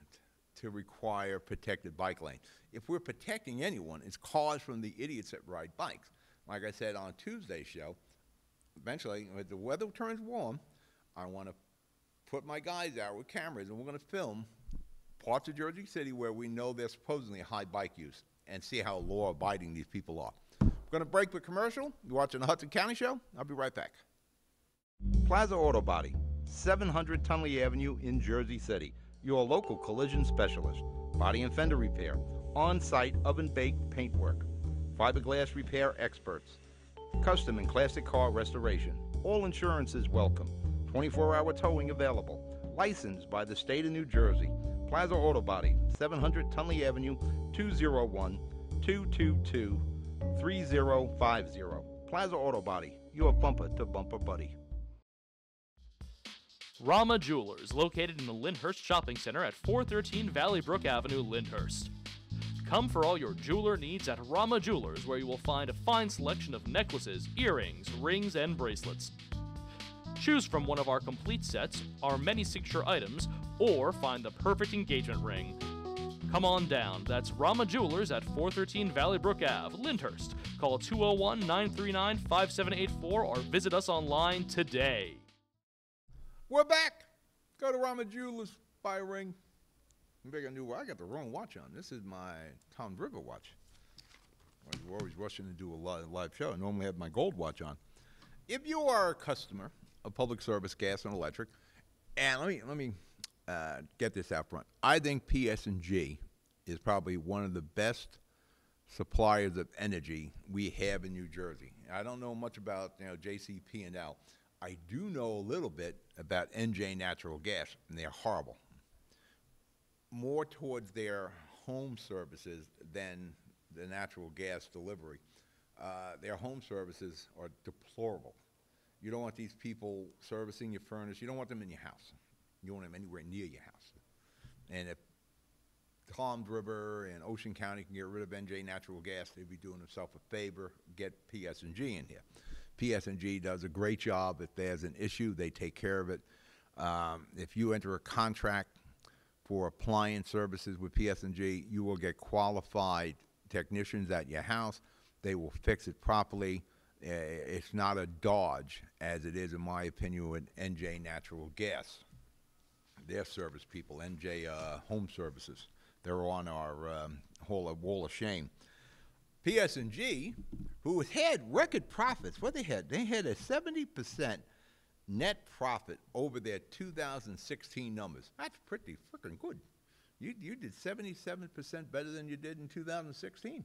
to require protected bike lane. If we're protecting anyone, it's cars from the idiots that ride bikes. Like I said on Tuesday's show, eventually, when the weather turns warm, I want to put my guys out with cameras, and we're going to film parts of Jersey City where we know there's supposedly high bike use and see how law-abiding these people are. We're going to break with commercial. You're watching the Hudson County Show. I'll be right back. Plaza Auto Body, 700 Tunley Avenue in Jersey City. Your local collision specialist. Body and fender repair. On-site oven-baked paintwork. Fiberglass repair experts. Custom and classic car restoration. All insurance is welcome. 24-hour towing available. Licensed by the state of New Jersey. Plaza Auto Body, 700 Tunley Avenue, 201-222-3050. Plaza Auto Body, your bumper-to-bumper buddy. Rama Jewelers, located in the Lyndhurst Shopping Center at 413 Valley Brook Avenue, Lyndhurst. Come for all your jeweler needs at Rama Jewelers, where you will find a fine selection of necklaces, earrings, rings, and bracelets. Choose from one of our complete sets, our many signature items, or find the perfect engagement ring. Come on down. That's Rama Jewelers at 413 Valley Brook Ave, Lyndhurst. Call 201-939-5784 or visit us online today. We're back. Go to Rama Jewelers, buy a ring. I got the wrong watch on. This is my Tom River watch. We're always rushing to do a live show. I normally have my gold watch on. If you are a customer of public service, gas and electric, and let me get this out front. I think PS&G is probably one of the best suppliers of energy we have in New Jersey. I don't know much about JCP&L. I do know a little bit about NJ Natural Gas, and they're horrible. More towards their home services than the natural gas delivery. Their home services are deplorable. You don't want these people servicing your furnace. You don't want them in your house. You don't want them anywhere near your house. And if Tom's River and Ocean County can get rid of NJ Natural Gas, they'd be doing themselves a favor. Get PS&G in here. PS&G does a great job. If there's an issue, they take care of it. If you enter a contract for appliance services with PS&G, you will get qualified technicians at your house. They will fix it properly. It's not a dodge, as it is, in my opinion, with NJ Natural Gas. Their service people, NJ Home Services, they're on our wall of shame. PS&G, who had record profits, they had a 70% net profit over their 2016 numbers. That's pretty freaking good. You did 77% better than you did in 2016.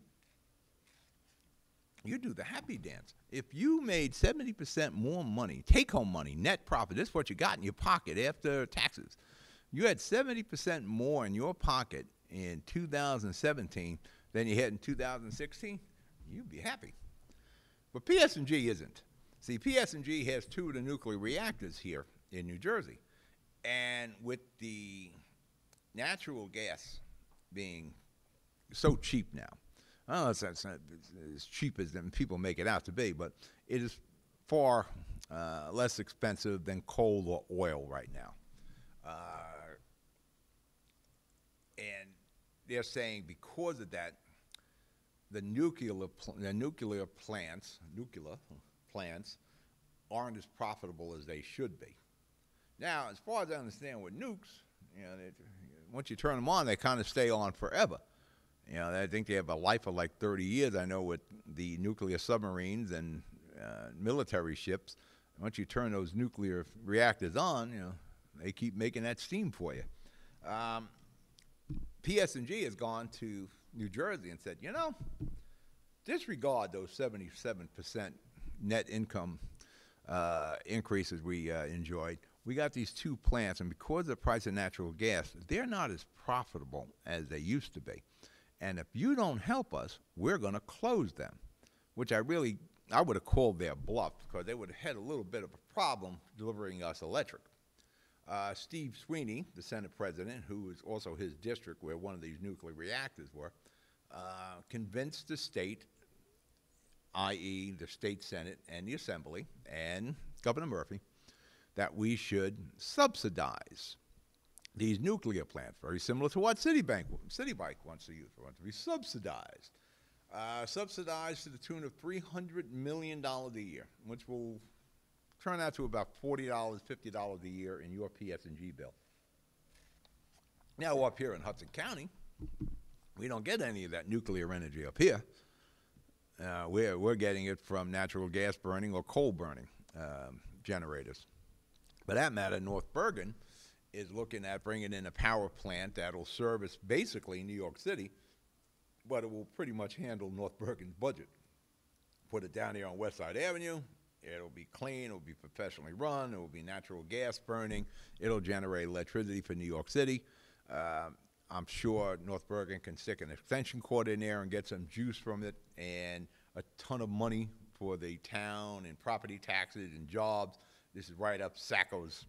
You do the happy dance. If you made 70% more money, take-home money, net profit, this is what you got in your pocket after taxes. You had 70% more in your pocket in 2017 than you had in 2016, you'd be happy. But PS&G isn't. See, PS&G has 2 of the nuclear reactors here in New Jersey. And with the natural gas being so cheap now, I don't know if it's not as cheap as them people make it out to be, but it is far less expensive than coal or oil right now. And they're saying because of that, the nuclear plants aren't as profitable as they should be. Now, as far as I understand with nukes, once you turn them on, they kind of stay on forever. I think they have a life of like 30 years. I know with the nuclear submarines and military ships, once you turn those nuclear reactors on, They keep making that steam for you. PS&G has gone to New Jersey and said, you know, disregard those 77% net income increases we enjoyed. We got these two plants, and because of the price of natural gas, they're not as profitable as they used to be. And if you don't help us, we're going to close them, which I would have called their bluff, because they would have had a little bit of a problem delivering us electric. Steve Sweeney, the Senate president, who is also his district where one of these nuclear reactors were, convinced the state, i.e. the state Senate and the Assembly and Governor Murphy, that we should subsidize these nuclear plants, very similar to what Citibank wants to use. It wants to be subsidized. Subsidized to the tune of $300 million a year, which will turn out to about $40, $50 a year in your PS&G bill. Now, up here in Hudson County, we don't get any of that nuclear energy up here. We're getting it from natural gas burning or coal burning generators. For that matter, North Bergen is looking at bringing in a power plant that will service basically New York City, but it will pretty much handle North Bergen's budget. Put it down here on West Side Avenue. It'll be clean. It'll be professionally run. It will be natural gas burning. It'll generate electricity for New York City. I'm sure North Bergen can stick an extension cord in there and get some juice from it, and a ton of money for the town and property taxes and jobs. This is right up Sacco's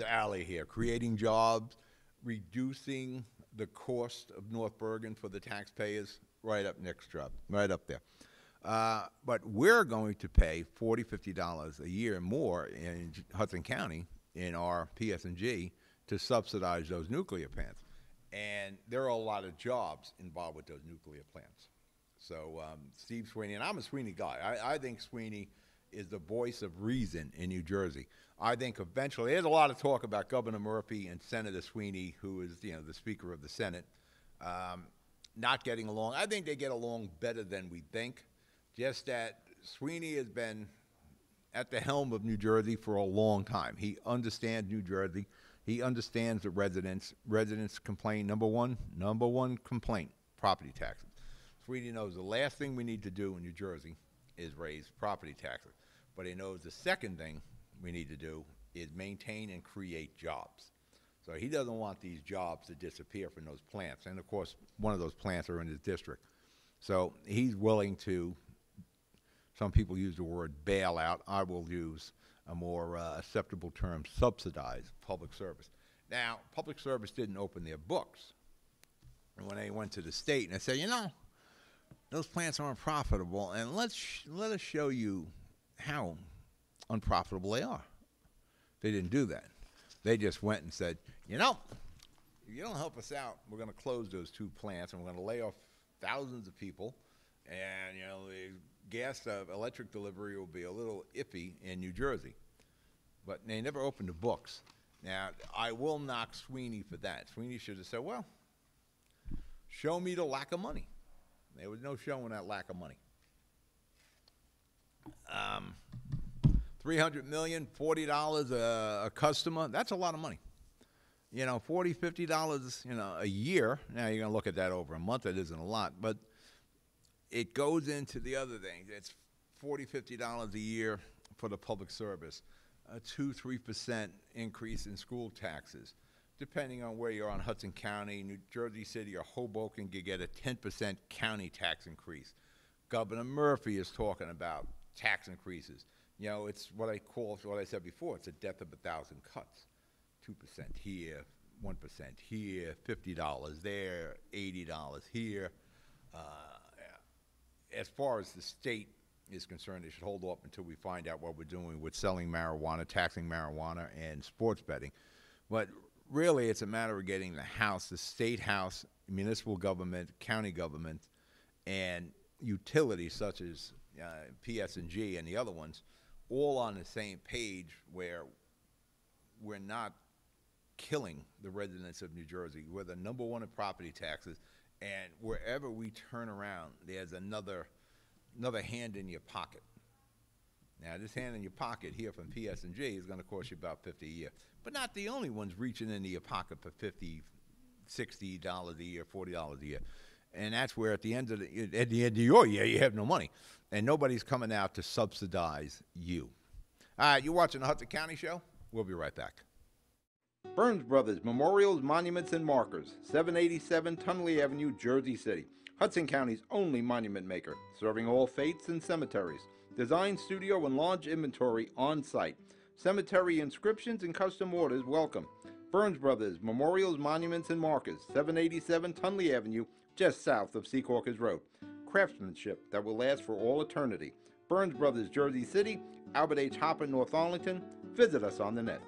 alley here, creating jobs, reducing the cost of North Bergen for the taxpayers, right up there. But we're going to pay $40, $50 a year more in Hudson County in our PS&G to subsidize those nuclear plants. And there are a lot of jobs involved with those nuclear plants. So Steve Sweeney, and I'm a Sweeney guy. I think Sweeney is the voice of reason in New Jersey. I think eventually, there's a lot of talk about Governor Murphy and Senator Sweeney, who is the Speaker of the Senate, not getting along. I think they get along better than we think. Just that Sweeney has been at the helm of New Jersey for a long time. He understands New Jersey. He understands the residents. Residents complain, number one complaint, property taxes. Sweeney knows the last thing we need to do in New Jersey is raise property taxes. But he knows the second thing we need to do is maintain and create jobs. So he doesn't want these jobs to disappear from those plants. And, of course, one of those plants are in his district. So he's willing to, some people use the word bailout. I will use a more acceptable term, subsidize public service. Now, public service didn't open their books. And when they went to the state and they said, those plants aren't profitable, and let us show you how unprofitable they are. They didn't do that. They just went and said, if you don't help us out, we're going to close those two plants, and we're going to lay off thousands of people, and the electric delivery will be a little iffy in New Jersey. But they never opened the books. Now, I will knock Sweeney for that. Sweeney should have said, well, show me the lack of money. There was no showing that lack of money. $300 million, $40 a customer, that's a lot of money. $40, $50, a year. Now, you're going to look at that over a month. It isn't a lot. But it goes into the other things. It's $40, $50 a year for the public service, a 2-3% increase in school taxes. Depending on where you're on Hudson County, New Jersey City, or Hoboken, you get a 10% county tax increase. Governor Murphy is talking about tax increases. It's what I said before, it's a death of 1,000 cuts. 2% here, 1% here, $50 there, $80 here. As far as the state is concerned, they should hold off until we find out what we're doing with selling marijuana, taxing marijuana, and sports betting. But really, it's a matter of getting the House, the state House, municipal government, county government, and utilities such as PS&G and the other ones, all on the same page where we're not killing the residents of New Jersey. We're the number one in property taxes, and wherever we turn around, there's another hand in your pocket. Now, this hand in your pocket here from PS&G is going to cost you about $50 a year. But not the only ones reaching into your pocket for $50, $60 a year, $40 a year. And that's where at the end of your year, you have no money. And nobody's coming out to subsidize you. All right, you're watching the Hudson County Show. We'll be right back. Burns Brothers Memorials, Monuments, and Markers, 787 Tunley Avenue, Jersey City. Hudson County's only monument maker, serving all faiths and cemeteries. Design, studio, and large inventory on site. Cemetery inscriptions and custom orders welcome. Burns Brothers Memorials, Monuments, and Markers, 787 Tunley Avenue, just south of Secaucus Road. Craftsmanship that will last for all eternity. Burns Brothers, Jersey City, Albert H. Hopper, North Arlington. Visit us on the net.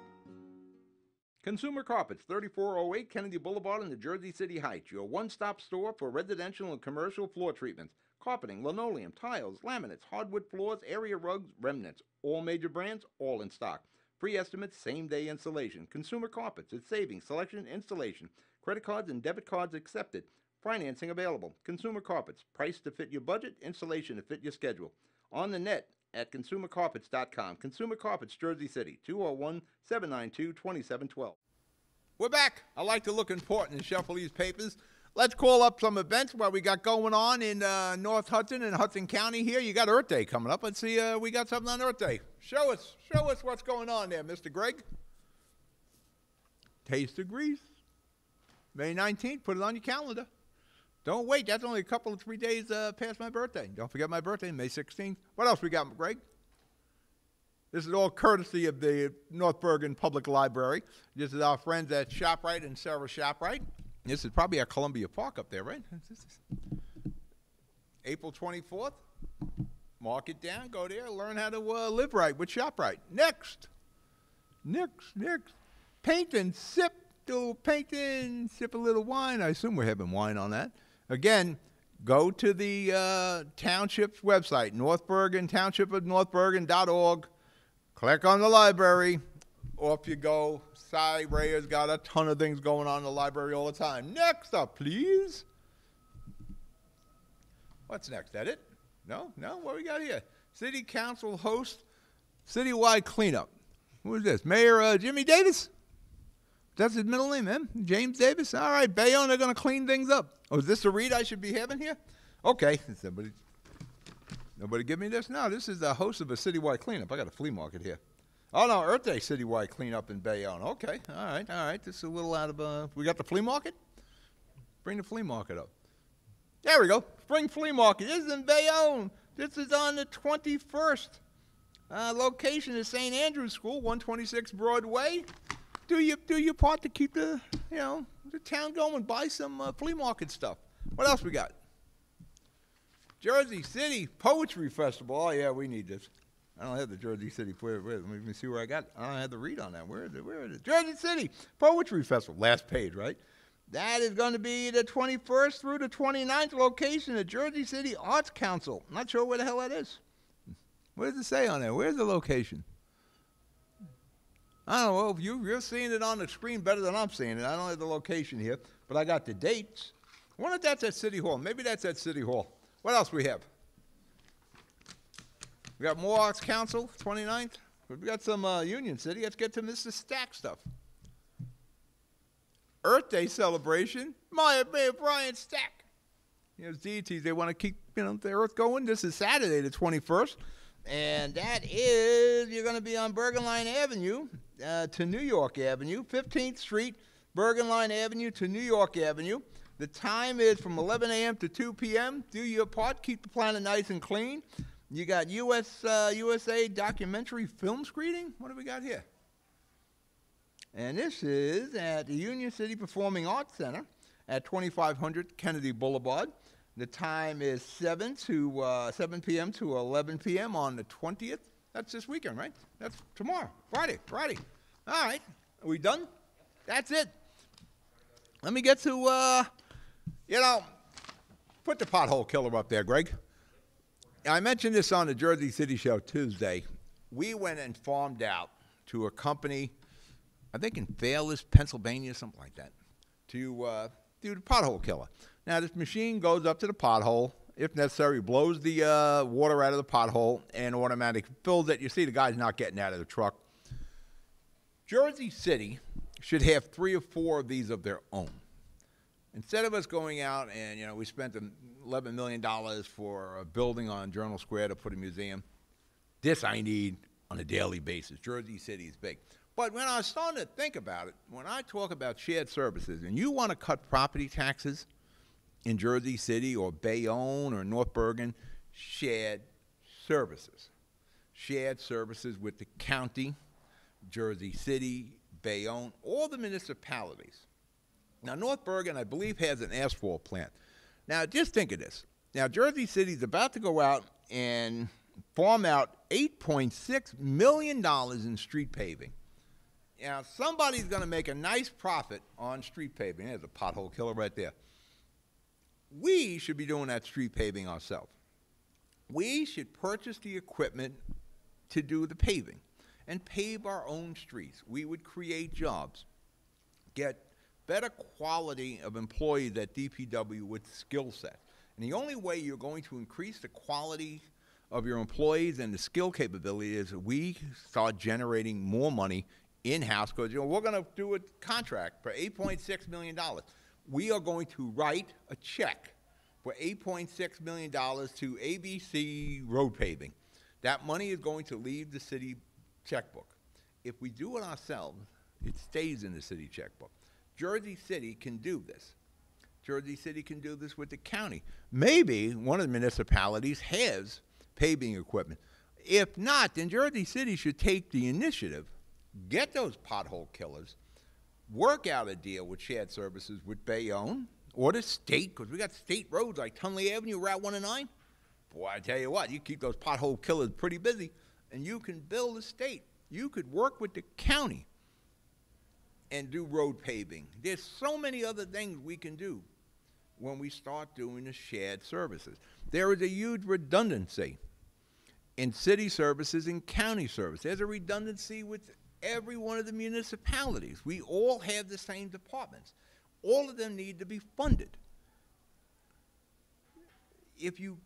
Consumer Carpets, 3408 Kennedy Boulevard in the Jersey City Heights, your one-stop store for residential and commercial floor treatments, carpeting, linoleum, tiles, laminates, hardwood floors, area rugs, remnants, all major brands, all in stock. Free estimates, same-day installation. Consumer Carpets, it's savings, selection, installation. Credit cards and debit cards accepted. Financing available. Consumer Carpets, price to fit your budget, installation to fit your schedule. On the net at consumercarpets.com. Consumer Carpets, Jersey City, 201-792-2712. We're back. I like to look important and shuffle these papers. Let's call up some events what we got going on in North Hudson and Hudson County here. You got Earth Day coming up. Let's see, we got something on Earth Day. Show us what's going on there, Mr. Greg. Taste of Greece. May 19th, put it on your calendar. Don't wait. That's only a couple of 3 days past my birthday. Don't forget my birthday, May 16th. What else we got, Greg? This is all courtesy of the North Bergen Public Library. This is our friends at ShopRite and Sarah ShopRite. This is probably at Columbia Park up there, right? April 24th. Mark it down. Go there. Learn how to live right with ShopRite. Next. Paint and sip. Do paint and sip a little wine. I assume we're having wine on that. Again, go to the township's website, North Bergen, township of northbergen.org. Click on the library. Off you go. Cy Ray has got a ton of things going on in the library all the time. Next up, please. What's next? That it? No? What we got here? City Council hosts citywide cleanup. Who is this? Mayor Jimmy Davis? That's his middle name, man. James Davis. All right, Bayonne, they're going to clean things up. Oh, is this the read I should be having here? Okay. Nobody give me this? No, this is the host of a citywide cleanup. I got a flea market here. Oh, no, Earth Day citywide cleanup in Bayonne. Okay, all right. This is a little out of, we got the flea market? Bring the flea market up. There we go. Spring Flea Market. This is in Bayonne. This is on the 21st. Location is St. Andrew's School, 126 Broadway. Do your part to keep the town going. Buy some flea market stuff. What else we got? Jersey City Poetry Festival. Oh yeah, we need this. I don't have the Jersey City. Let me see where I got it. I don't have the read on that. Where is it? Jersey City Poetry Festival. Last page, right? That is going to be the 21st through the 29th. Location at Jersey City Arts Council. I'm not sure where the hell that is. What does it say on there? Where's the location? I don't know. You're seeing it on the screen better than I'm seeing it. I don't have the location here, but I got the dates. I wonder if that's at City Hall. Maybe that's at City Hall. What else we have? We got more Arts Council, 29th. We got some Union City. Let's get to Mr. Stack stuff. Earth Day celebration. Mayor Brian Stack. Deities, they want to keep the Earth going. This is Saturday, the 21st. And that is, you're going to be on Bergen Line Avenue to New York Avenue, 15th Street, Bergen Line Avenue to New York Avenue. The time is from 11 a.m. to 2 p.m. Do your part. Keep the planet nice and clean. You got USA documentary film screening. What do we got here? And this is at the Union City Performing Arts Center at 2500 Kennedy Boulevard. The time is 7 p.m. to 11 p.m. on the 20th. That's this weekend, right? That's tomorrow, Friday. All right. Are we done? That's it. Let me get to, put the pothole killer up there, Greg. I mentioned this on the Jersey City Show Tuesday. We went and farmed out to a company, I think in Faylis, Pennsylvania, something like that, to do the pothole killer. Now, this machine goes up to the pothole, if necessary, blows the water out of the pothole and automatically fills it. You see the guy's not getting out of the truck. Jersey City should have 3 or 4 of these of their own. Instead of us going out and, we spent $11 million for a building on Journal Square to put a museum. This I need on a daily basis. Jersey City is big. But when I was starting to think about it, when I talk about shared services, and you want to cut property taxes in Jersey City or Bayonne or North Bergen, shared services. Shared services with the county, Jersey City, Bayonne, all the municipalities. Now, North Bergen, I believe, has an asphalt plant. Now, just think of this. Now, Jersey City is about to go out and farm out $8.6 million in street paving. Now, somebody's going to make a nice profit on street paving. There's a pothole killer right there. We should be doing that street paving ourselves. We should purchase the equipment to do the paving and pave our own streets. We would create jobs, get better quality of employees at DPW with skill set. And the only way you're going to increase the quality of your employees and the skill capability is we start generating more money in-house, because we're going to do a contract for $8.6 million. We are going to write a check for $8.6 million to ABC Road Paving. That money is going to leave the city checkbook. If we do it ourselves, it stays in the city checkbook. Jersey City can do this. Jersey City can do this with the county. Maybe one of the municipalities has paving equipment. If not, then Jersey City should take the initiative, get those pothole killers, work out a deal with shared services with Bayonne or the state, because we got state roads like Tunley Avenue, Route 109. Boy, I tell you what, you keep those pothole killers pretty busy, and you can build a state. You could work with the county and do road paving. There's so many other things we can do when we start doing the shared services. There is a huge redundancy in city services and county service. There's a redundancy with every one of the municipalities. We all have the same departments. All of them need to be funded. If you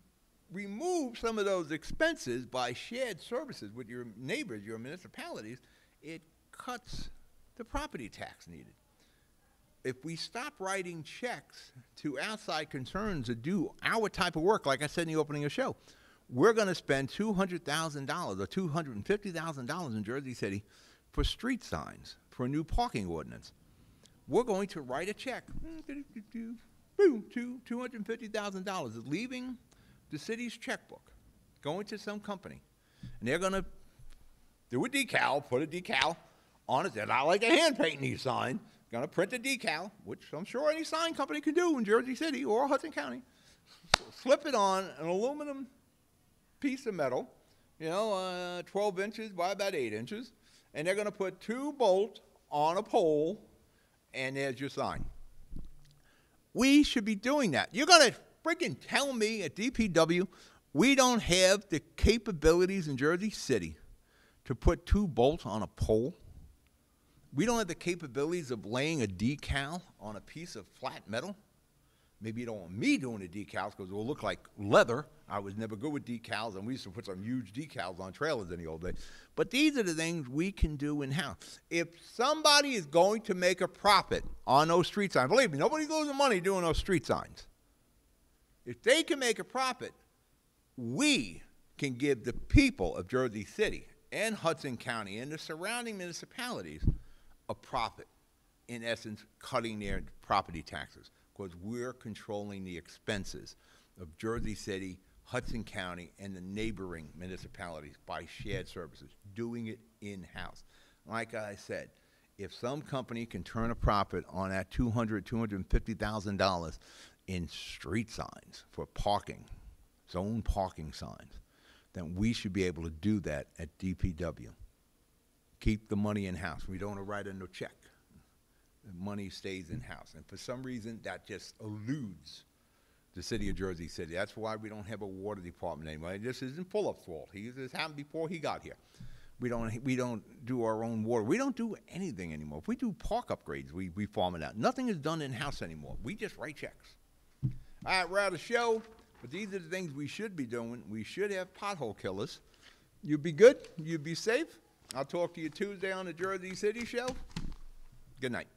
remove some of those expenses by shared services with your neighbors, your municipalities, it cuts the property tax needed. If we stop writing checks to outside concerns to do our type of work, like I said in the opening of the show, we're going to spend $200,000 or $250,000 in Jersey City for street signs, for a new parking ordinance. We're going to write a check, $250,000 is leaving the city's checkbook, going to some company, and they're going to do a decal, put a decal on it. They're not like a hand painting these signs. Going to print a decal, which I'm sure any sign company can do in Jersey City or Hudson County. Slip it on an aluminum piece of metal, 12 inches by about 8 inches, and they're going to put 2 bolts on a pole, and there's your sign. We should be doing that. You're going to freaking tell me at DPW we don't have the capabilities in Jersey City to put 2 bolts on a pole? We don't have the capabilities of laying a decal on a piece of flat metal? Maybe you don't want me doing the decals because it will look like leather. I was never good with decals, and we used to put some huge decals on trailers in the old days. But these are the things we can do in-house. If somebody is going to make a profit on those street signs, believe me, nobody's losing money doing those street signs. If they can make a profit, we can give the people of Jersey City and Hudson County and the surrounding municipalities a profit, in essence, cutting their property taxes, because we're controlling the expenses of Jersey City, Hudson County, and the neighboring municipalities by shared services, doing it in-house. Like I said, if some company can turn a profit on that $200,000, $250,000 in street signs for parking, zone parking signs, then we should be able to do that at DPW. Keep the money in-house. We don't write a no check. The money stays in-house. And for some reason, that just eludes the city of Jersey City. That's why we don't have a water department anymore. This isn't Fulop's fault. This happened before he got here. We don't do our own water. We don't do anything anymore. If we do park upgrades, we farm it out. Nothing is done in-house anymore. We just write checks. All right, we're out of the show. But these are the things we should be doing. We should have pothole killers. You be good. You be safe. I'll talk to you Tuesday on the Jersey City Show. Good night.